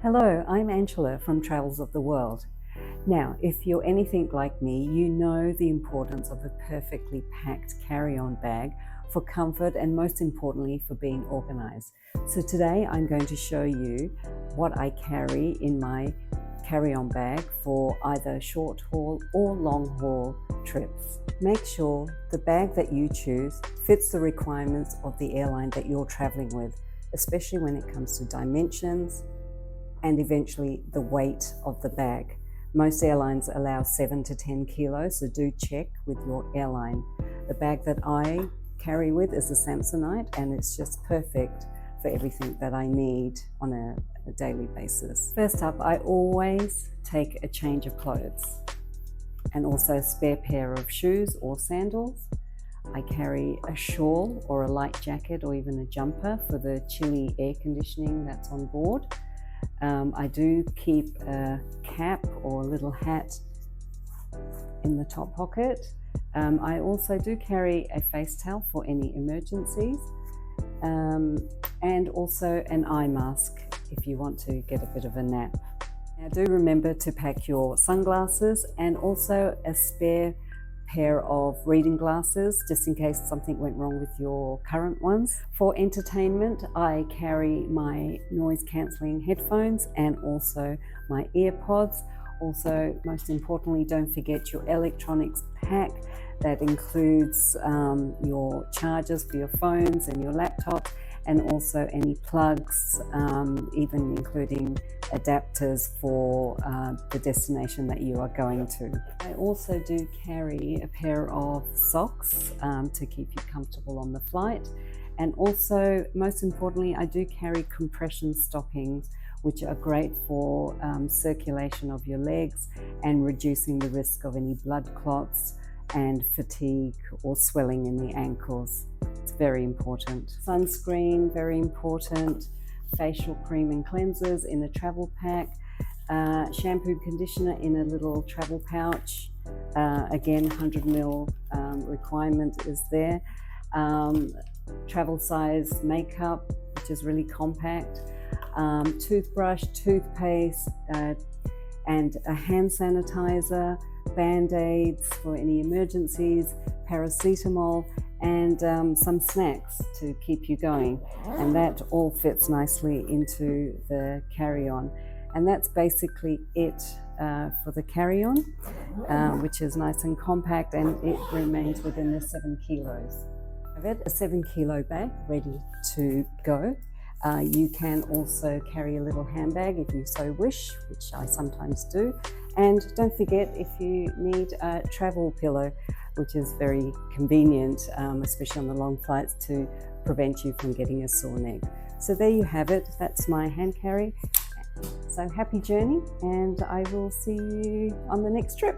Hello, I'm Angela from Travels of the World. Now, if you're anything like me, you know the importance of a perfectly packed carry-on bag for comfort and most importantly for being organized. So today I'm going to show you what I carry in my carry-on bag for either short haul or long haul trips. Make sure the bag that you choose fits the requirements of the airline that you're traveling with, especially when it comes to dimensions and eventually the weight of the bag. Most airlines allow 7 to 10 kilos, so do check with your airline. The bag that I carry with is a Samsonite, and it's just perfect for everything that I need on a daily basis. First up, I always take a change of clothes and also a spare pair of shoes or sandals. I carry a shawl or a light jacket or even a jumper for the chilly air conditioning that's on board. I do keep a cap or a little hat in the top pocket. I also do carry a face towel for any emergencies, and also an eye mask if you want to get a bit of a nap. Now do remember to pack your sunglasses and also a spare pair of reading glasses just in case something went wrong with your current ones. For entertainment, I carry my noise cancelling headphones and also my earpods. Also, most importantly, don't forget your electronics pack. That includes your chargers for your phones and your laptops, and also any plugs, even including adapters for the destination that you are going to. I also do carry a pair of socks to keep you comfortable on the flight. And also, most importantly, I do carry compression stockings, which are great for circulation of your legs and reducing the risk of any blood clots and fatigue or swelling in the ankles. It's very important. Sunscreen, very important. Facial cream and cleansers in a travel pack. Shampoo, conditioner in a little travel pouch. Again, 100ml requirement is there. Travel size makeup, which is really compact. Toothbrush, toothpaste, and a hand sanitizer, band-aids for any emergencies, paracetamol, and some snacks to keep you going. And that all fits nicely into the carry-on. And that's basically it for the carry-on, which is nice and compact, and it remains within the 7 kilos. I've got a 7-kilo bag ready to go. You can also carry a little handbag if you so wish, which I sometimes do. And don't forget, if you need a travel pillow, which is very convenient, especially on the long flights, to prevent you from getting a sore neck. So there you have it. That's my hand carry. So happy journey, and I will see you on the next trip.